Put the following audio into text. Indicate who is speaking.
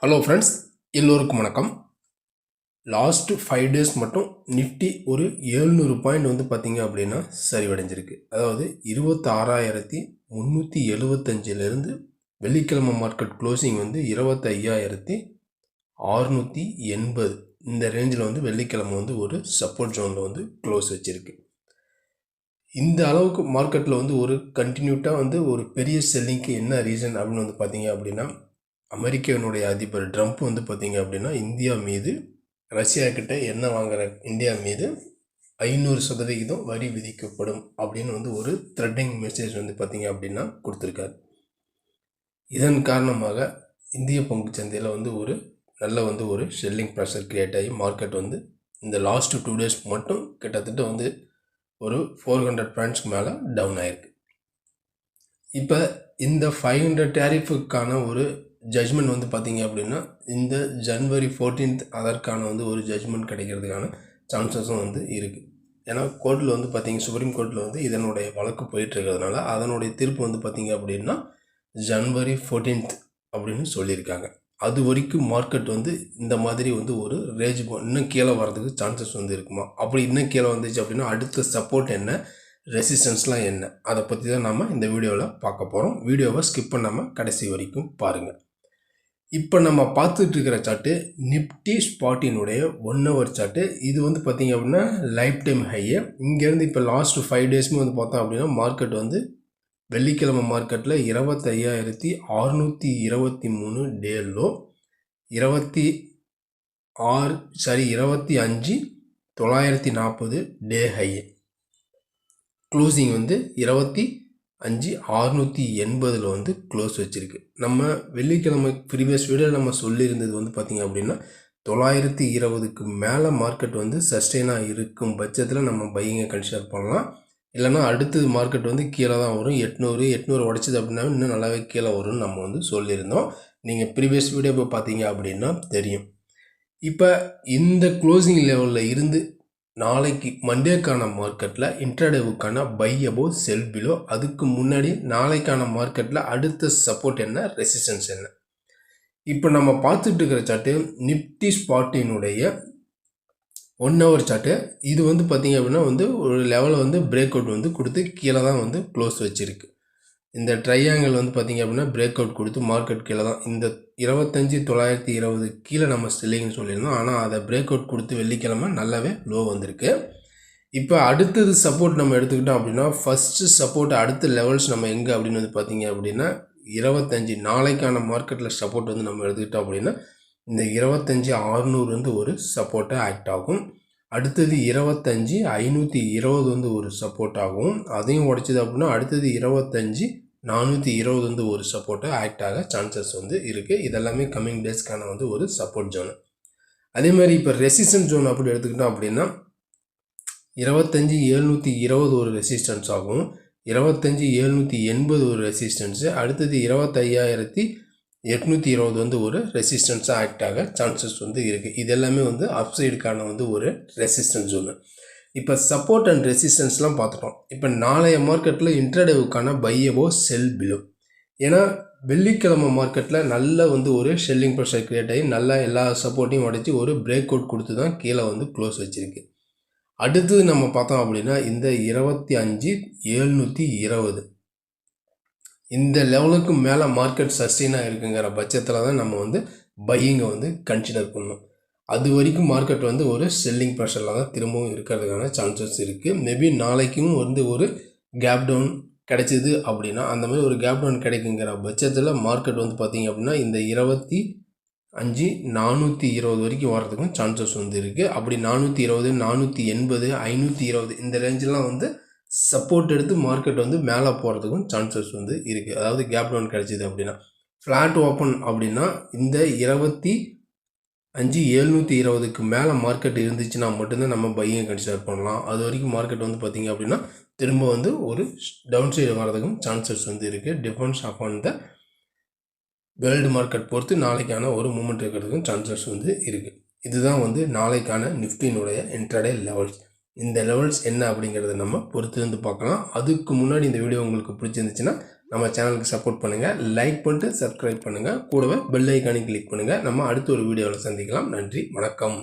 Speaker 1: Hello friends, எல்லோருக்கும் வணக்கம். Last 5 days மட்டும் நிஃப்டி ஒரு 700 பாயிண்ட் வந்து பார்த்தீங்க அப்படின்னா சரிவடைஞ்சிருக்கு. அதாவது 26,375லேருந்து வெள்ளிக்கிழமை மார்க்கெட் க்ளோசிங் வந்து 25,680 இந்த ரேஞ்சில் வந்து வெள்ளிக்கிழமை வந்து ஒரு சப்போர்ட் ஜோனில் வந்து க்ளோஸ் வச்சுருக்கு. இந்த அளவுக்கு மார்க்கெட்டில் வந்து ஒரு கண்டினியூட்டாக வந்து ஒரு பெரிய செல்லிங்க்கு என்ன ரீசன் அப்படின்னு வந்து பார்த்தீங்க அப்படின்னா, அமெரிக்கனுடைய அதிபர் ட்ரம்ப் வந்து பார்த்தீங்க அப்படின்னா இந்தியா மீது ரஷ்யா கிட்ட எண்ணெய் வாங்குற இந்தியா மீது 500% வரி விதிக்கப்படும் அப்படின்னு வந்து ஒரு த்ரெட்டிங் மெசேஜ் வந்து பார்த்தீங்க அப்படின்னா கொடுத்துருக்காரு. இதன் காரணமாக இந்திய பங்கு சந்தையில் வந்து ஒரு நல்ல வந்து ஒரு செல்லிங் ப்ரெஷர் கிரியேட் ஆகி மார்க்கெட் வந்து இந்த லாஸ்ட் 2 டேஸ் மட்டும் கிட்டத்தட்ட வந்து ஒரு 400 பாயிண்ட்ஸ்க்கு மேலே டவுன் ஆகிருக்கு. இப்போ இந்த 500 டேரிஃபுக்கான ஒரு ஜட்ஜ்மெண்ட் வந்து பார்த்தீங்க அப்படின்னா இந்த ஜனவரி 14th அதற்கான வந்து ஒரு ஜட்ஜ்மெண்ட் கிடைக்கிறதுக்கான சான்சஸும் வந்து இருக்குது. ஏன்னா கோர்ட்டில் வந்து பார்த்தீங்க, சுப்ரீம் கோர்ட்டில் வந்து இதனுடைய வழக்கு போயிட்டுருக்கிறதுனால அதனுடைய தீர்ப்பு வந்து பார்த்தீங்க அப்படின்னா ஜனவரி 14th அப்படின்னு சொல்லியிருக்காங்க. அது வரைக்கும் மார்க்கெட் வந்து இந்த மாதிரி வந்து ஒரு ரேஜ் இன்னும் கீழே வர்றதுக்கு சான்சஸ் வந்து இருக்குமா? அப்படி இன்னும் கீழே வந்துச்சு அப்படின்னா அடுத்த சப்போர்ட் என்ன, ரெசிஸ்டன்ஸ்லாம் என்ன, அதை பற்றி தான் நம்ம இந்த வீடியோவில் பார்க்க போகிறோம். வீடியோவை ஸ்கிப் பண்ணாமல் கடைசி வரைக்கும் பாருங்கள். இப்போ நம்ம பார்த்துட்டு இருக்கிற சார்ட்டு நிஃப்டி ஸ்பாட்டினுடைய 1 hour சார்ட்டு. இது வந்து பார்த்திங்க அப்படின்னா லைஃப் டைம் ஹையை. இங்கேருந்து இப்போ லாஸ்ட் 5 டேஸ்மே வந்து பார்த்தோம் அப்படின்னா மார்க்கெட் வந்து வெள்ளிக்கிழமை மார்க்கெட்டில் 25,623 டே லோ, 25,940 டே ஹை, க்ளோசிங் வந்து 25,680 வந்து க்ளோஸ் வச்சுருக்கு. நம்ம வெள்ளிக்கிழமை ப்ரீவியஸ் வீடியோவில் நம்ம சொல்லியிருந்தது வந்து பார்த்திங்க அப்படின்னா 920க்கு மேலே மார்க்கெட் வந்து சஸ்டெயினாக இருக்கும் பட்சத்தில் நம்ம பையிங்கை கன்சிடர் பண்ணலாம். இல்லைனா அடுத்தது மார்க்கெட் வந்து கீழே தான் வரும். 800 உடைச்சிது அப்படின்னா இன்னும் நல்லாவே கீழே வரும்னு நம்ம வந்து சொல்லியிருந்தோம். நீங்கள் ப்ரீவியஸ் வீடியோ இப்போ பார்த்தீங்க அப்படின்னா தெரியும். இப்போ இந்த க்ளோசிங் லெவலில் இருந்து நாளைக்கு மண்டேக்கான மார்க்கெட்டில் இன்ட்ராடேவுக்கான பை அபோவ் செல் பிலோ, அதுக்கு முன்னாடி நாளைக்கான மார்க்கெட்டில் அடுத்த சப்போர்ட் என்ன, ரெசிஸ்டன்ஸ் என்ன. இப்போ நம்ம பார்த்துட்டு இருக்கிற சார்ட்டு நிஃப்டி ஸ்பாட்டினுடைய 1 hour சார்ட்டு. இது வந்து பார்த்திங்க அப்படின்னா வந்து ஒரு லெவலில் வந்து பிரேக் அவுட் வந்து கொடுத்து கீழே தான் வந்து க்ளோஸ் வச்சுருக்கு. இந்த ட்ரையாங்கிள் வந்து பார்த்திங்க அப்படின்னா பிரேக் அவுட் கொடுத்து மார்க்கெட் கீழே தான் இந்த 25,920 கீழே நம்ம செல்லிங்னு சொல்லியிருந்தோம். ஆனால் அதை பிரேக் அவுட் கொடுத்து வெள்ளிக்கிழமை நல்லாவே லோ வந்திருக்கு. இப்போ அடுத்தது சப்போர்ட் நம்ம எடுத்துக்கிட்டோம் அப்படின்னா ஃபஸ்ட்டு சப்போர்ட் அடுத்த லெவல்ஸ் நம்ம எங்கே அப்படின்னு வந்து பார்த்திங்க அப்படின்னா 25 நாளைக்கான மார்க்கெட்டில் சப்போர்ட் வந்து நம்ம எடுத்துக்கிட்டோம் அப்படின்னா இந்த 25,600 வந்து ஒரு சப்போர்ட்டாக ஆக்ட் ஆகும். அடுத்தது 25,520 வந்து ஒரு சப்போர்ட் ஆகும். அதையும் உடைச்சது அப்படின்னா அடுத்தது 25,420 வந்து ஒரு சப்போர்ட்டாக ஆக்ட் ஆக சான்சஸ் வந்து இருக்குது. இதெல்லாமே கம்மிங் டேஸ்க்கான வந்து ஒரு சப்போர்ட் ஜோனு. அதே மாதிரி இப்போ ரெசிஸ்டன்ஸ் ஜோன் அப்படி எடுத்துக்கிட்டோம் அப்படின்னா 25,720 ஒரு ரெசிஸ்டன்ஸ் ஆகும், 25,780 ஒரு ரெசிஸ்டன்ஸு, அடுத்தது 25,820 வந்து ஒரு ரெசிஸ்டன்ஸாக ஆக்ட் ஆக சான்சஸ் வந்து இருக்குது. இது எல்லாமே வந்து அப்சைடுக்கான வந்து ஒரு ரெசிஸ்டன்ஸ் ஜோனு. இப்போ சப்போர்ட் அண்ட் ரெசிஸ்டன்ஸ்லாம் பார்த்துட்டோம். இப்போ நாளைய மார்க்கெட்டில் இன்ட்ராடேவுக்கான பை அபோவ் செல் பிலோ. ஏன்னா வெள்ளிக்கிழமை மார்க்கெட்டில் நல்ல வந்து ஒரு செல்லிங் ப்ரெஷர் கிரியேட் ஆகி நல்லா எல்லா சப்போர்ட்டையும் உடைச்சி ஒரு பிரேக் அவுட் கொடுத்து தான் கீழே வந்து க்ளோஸ் வச்சுருக்கு. அடுத்தது நம்ம பார்த்தோம் அப்படின்னா இந்த 25,720 இந்த லெவலுக்கு மேலே மார்க்கெட் சஸ்டெயினாக இருக்குங்கிற பட்சத்தில் தான் நம்ம வந்து பையிங்கை வந்து கன்சிடர் பண்ணணும். அது வரைக்கும் மார்க்கெட் வந்து ஒரு செல்லிங் ப்ரெஷரில் தான் திரும்பவும் இருக்கிறதுக்கான சான்சஸ் இருக்குது. மேபி நாளைக்கும் வந்து ஒரு கேப் டவுன் கிடைச்சிது அப்படின்னா அந்த மாதிரி ஒரு கேப் டவுன் கிடைக்குங்கிற பட்சத்தில் மார்க்கெட் வந்து பார்த்திங்க அப்படின்னா இந்த 25,420 வரைக்கும் வர்றதுக்கும் சான்சஸ் வந்து இருக்குது. அப்படி 420, 480, 520 இந்த ரேஞ்செலாம் வந்து சப்போர்ட் எடுத்து மார்க்கெட் வந்து மேலே போகிறதுக்கும் சான்சஸ் வந்து இருக்குது. அதாவது கேப் டவுன் கிடைச்சிது அப்படின்னா. ஃப்ளாட் ஓப்பன் அப்படின்னா இந்த 25,720க்கு மேலே மார்க்கெட் இருந்துச்சுன்னா மட்டும்தான் நம்ம பையிங் கன்சிடர் பண்ணலாம். அது வரைக்கும் மார்க்கெட் வந்து பார்த்திங்க அப்படின்னா திரும்ப வந்து ஒரு டவுன் சைடு வர்றதுக்கும் சான்சஸ் வந்து இருக்குது. Defence upon the world market பொறுத்து நாளைக்கான ஒரு மூமெண்ட் இருக்கிறதுக்கும் சான்சஸ் வந்து இருக்குது. இதுதான் வந்து நாளைக்கான நிஃப்டினுடைய இன்ட்ராடே லெவல்ஸ். இந்த லெவல்ஸ் என்ன அப்படிங்கிறத நம்ம பொறுத்திருந்து பார்க்கலாம். அதுக்கு முன்னாடி இந்த வீடியோ உங்களுக்கு பிடிச்சிருந்துச்சுன்னா நம்ம சேனலுக்கு சப்போர்ட் பண்ணுங்கள், லைக் பண்ணிட்டு சப்ஸ்கிரைப் பண்ணுங்கள், கூடவே பெல் ஐக்கானை கிளிக் பண்ணுங்கள். நம்ம அடுத்த ஒரு வீடியோவில் சந்திக்கலாம். நன்றி, வணக்கம்.